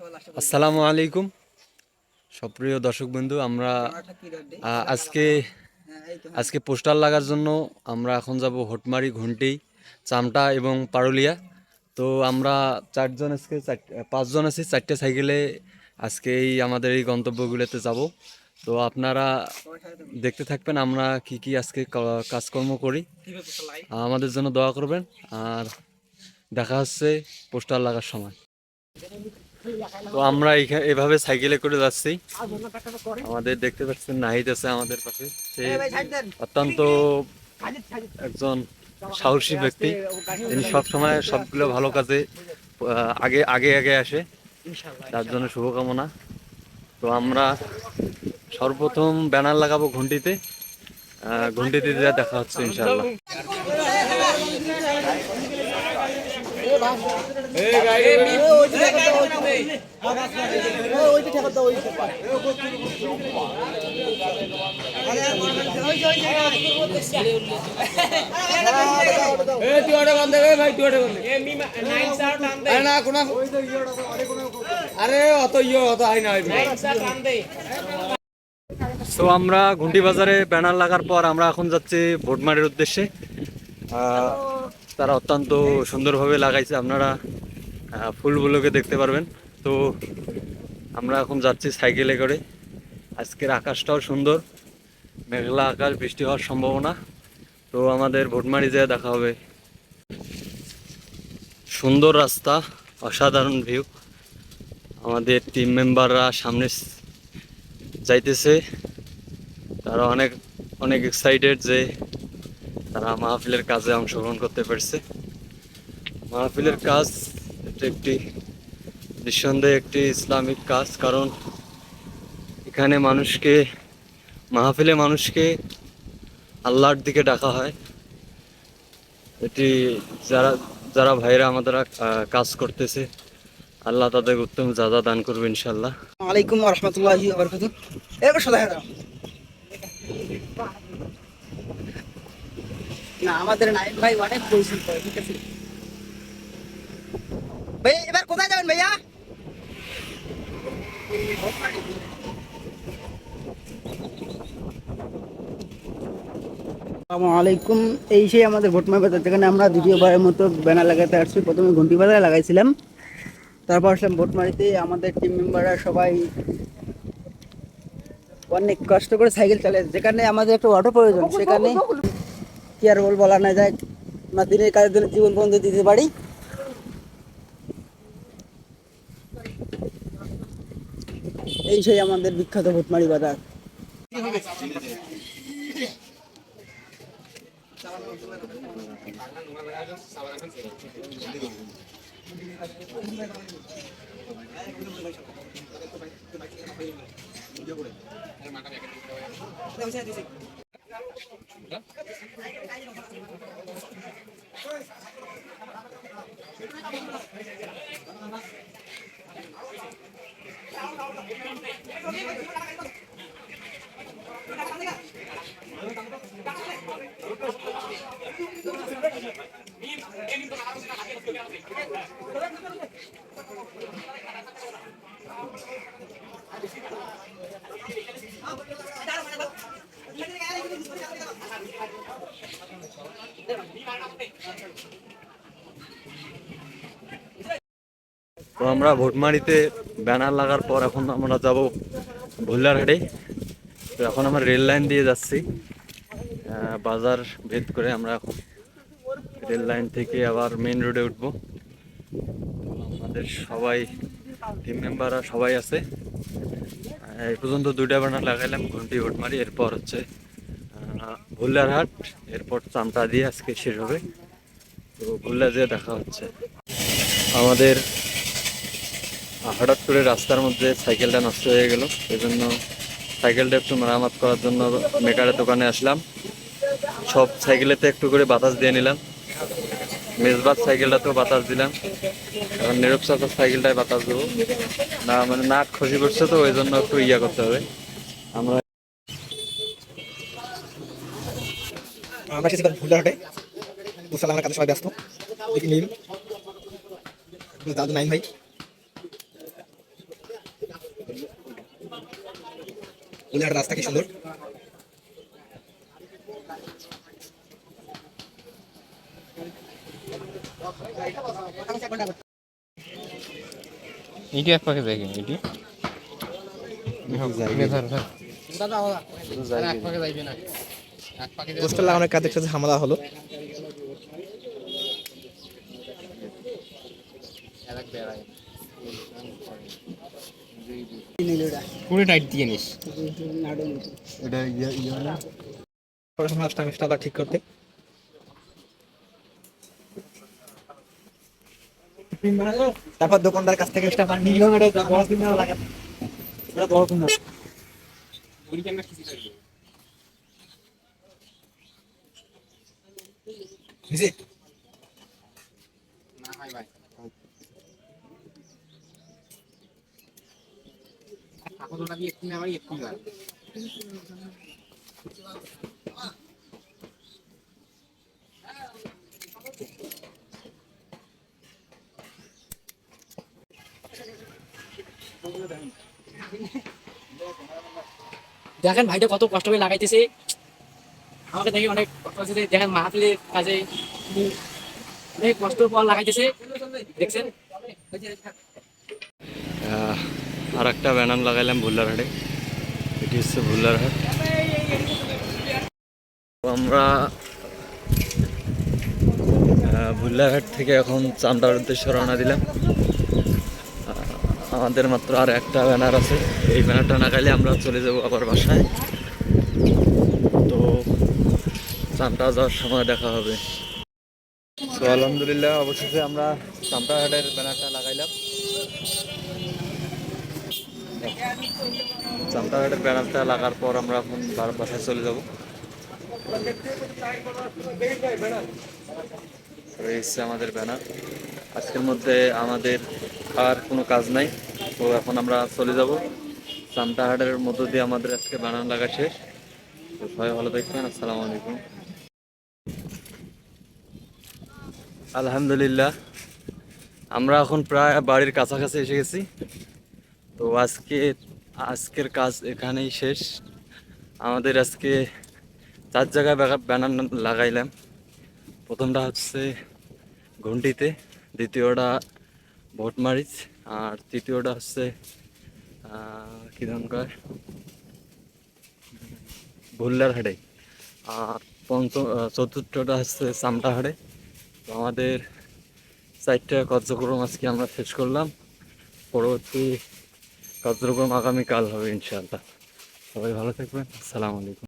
আসসালামু আলাইকুম সুপ্রিয় দর্শক বন্ধু। আমরা আজকে আজকে পোস্টার লাগার জন্য আমরা এখন যাব হটমারি, ঘন্টি, চামটা এবং পারুলিয়া। তো আমরা পাঁচজন আছি, চারটে সাইকেলে আজকে আমাদের এই গন্তব্যগুলোতে যাব। তো আপনারা দেখতে থাকবেন আমরা কি কি আজকে কাজকর্ম করি। আমাদের জন্য দোয়া করবেন, আর দেখা হচ্ছে পোস্টার লাগার সময়। তো আমরা এভাবে সাইকেলে করে যাচ্ছি। আমাদের দেখতে পাচ্ছেন নাহিদ আছে আমাদের পাশে। সে অত্যন্ত একজন সাহসী ব্যক্তি। তিনি সব সময় সবগুলো ভালো কাজে আগে আগে আগে আসে। তার জন্য শুভকামনা। তো আমরা সর্বপ্রথম ব্যানার লাগাবো ঘন্টিতে। ঘন্টিতে দেখা হচ্ছে ইনশাআল্লাহ। তো আমরা ঘুন্টি বাজারে ব্যানার লাগার পর আমরা এখন যাচ্ছি ভোটমারির উদ্দেশ্যে। তারা অত্যন্ত সুন্দরভাবে লাগাইছে, আপনারা ফুলগুলোকে দেখতে পারবেন। তো আমরা এখন যাচ্ছি সাইকেলে করে। আজকের আকাশটাও সুন্দর, মেঘলা আকাশ, বৃষ্টি হওয়ার সম্ভাবনা। তো আমাদের ভোটমারি যেয়ে দেখা হবে। সুন্দর রাস্তা, অসাধারণ ভিউ। আমাদের টিম মেম্বাররা সামনে যাইতেছে। তারা অনেক অনেক এক্সাইটেড যে তারা মাহফিলের কাজে অংশগ্রহণ করতে পারছে। মাহফিলের কাজ এটা একটি নিঃসন্দেহে একটি ইসলামিক কাজ, কারণ এখানে মানুষকে আল্লাহর দিকে ডাকা হয়। এটি যারা যারা ভাইরা আমাদের কাজ করতেছে, আল্লাহ তাদের উত্তম যাজা দান করবে ইনশাল্লাহ। আলাইকুম রহমতুল্লাহি ওয়া বারাকাতুহু। এবার শোনা হয় না, আমাদের নাইম ভাই অনেক পরিশ্রম করে, ঠিক আছে ভাই। এবার কোথায় যাবেন ভাইয়া? আসসালামু আলাইকুম। এই সেই আমাদের ভোটমাই বাজার, যেখানে আমরা দ্বিতীয়বারের মতো ব্যানার লাগাতে আসছি। প্রথমে ঘন্টি বাজারে লাগাইছিলাম, তারপর আসলাম ভোটমারিতে। আমাদের টিম মেম্বাররা সবাই অনেক কষ্ট করে সাইকেল চালায়। যেখানে আমাদের একটা অটো প্রয়োজন, সেখানে কি আর বলা না যায়, আমরা দিনের কাজের জন্য জীবন বন্ধ দিতে পারি। এই সেই আমাদের বিখ্যাত ভোটমারি বাজার। তো আমরা ভোটমারিতে ব্যানার লাগার পর এখন আমরা যাব ভুল্লারহাটে। তো এখন আমরা রেল লাইন দিয়ে যাচ্ছি, বাজার ভেদ করে আমরা এখন রেল লাইন থেকে আবার মেইন রোডে উঠব। আমাদের সবাই টিম মেম্বাররা সবাই আছে। এই পর্যন্ত 2টা ব্যানার লাগাইলাম, ঘন্টি, ভোটমারি, এরপর হচ্ছে ভুল্লারহাট, এরপর চামটা দিয়ে আজকে শেষ হবে। তো ভুল্লা যেয়ে দেখা হচ্ছে। আমাদের হঠাৎ করে রাস্তার মধ্যে সাইকেলটা নষ্ট হয়ে গেল, এই জন্য সাইকেলটা একটু মেরামত করার জন্য মেকারের দোকানে আসলাম। সব সাইকেলেতে একটু করে বাতাস দিয়ে নিলাম। মেজবার সাইকেলটাতেও বাতাস দিলাম, এখন নীরব চাচার সাইকেলটায় বাতাস দেবো না, মানে নাক খসি পড়ছে, তো ওই জন্য একটু করতে হবে। আমরা ভুল্লারহাটে বুসাল, আমরা কাজে সবাই ব্যস্ত। দেখি নীল দাদু নাইম ভাই ফুলের রাস্তা কি সুন্দর। এটি এক পাকে দেখেন এটি পোস্টার লাগানোর কাজের সাথে ঝামেলা হলো। পুরো টাইট দিয়ে নিস। এটা না পড়াশোনা আসলাম ইনশাআল্লাহ ঠিক করতে। তারপর দোকানদার কাছ থেকে স্টাফ নিল, এটা বড় দিন লাগে, এটা বড় দিন বুঝি। দেখেন ভাইটা কত কষ্ট করে লাগাইতেছে, আমাকে দেখে অনেক কষ্ট হচ্ছে। দেখেন মাহফিলের কাজে অনেক কষ্টের পর লাগাইতেছে, দেখছেন। আর একটা ব্যানার লাগাইলাম ভুল্লার হাটে, এটি হচ্ছে ভুল্লার হাট। তো আমরা ভুল্লার হাট থেকে এখন চামড়ার উদ্দেশ্যে রওনা দিলাম। আমাদের মাত্র আর একটা ব্যানার আছে, এই ব্যানারটা না খাইলে আমরা চলে যাব আবার বাসায়। তো চামটা যাওয়ার সময় দেখা হবে। তো আলহামদুলিল্লাহ অবশেষে আমরা চামটাহাটের ব্যানারটা লাগাইলাম। চামটাহাটের ব্যানারটা লাগার পর আমরা এখন বাসায় চলে যাব। রয়েছে আমাদের ব্যানার। আজকের মধ্যে আমাদের আর কোনো কাজ নাই, তো এখন আমরা চলে যাব। চামটাহাটের মধ্য দিয়ে আমাদের আজকে ব্যানার লাগা শেষ। তো সবাই ভালো থাকবেন, আসসালামু আলাইকুম। আলহামদুলিল্লাহ আমরা এখন প্রায় বাড়ির কাছাকাছি এসে গেছি। তো আজকের কাজ এখানেই শেষ। আমাদের আজকে 4 জায়গায় ব্যানার লাগাইলাম। প্রথমটা হচ্ছে ঘুন্টিতে, দ্বিতীয়টা ভোটমারিচ, আর তৃতীয়টা হচ্ছে কি ধরনের ভুল্লার হাটে, আর চতুর্থটা হচ্ছে চামটা হাটে। তো আমাদের 4টা কার্যক্রম আজকে আমরা শেষ করলাম। পরবর্তী কার্যক্রম আগামীকাল হবে ইনশাআল্লাহ। সবাই ভালো থাকবেন, আসসালামু আলাইকুম।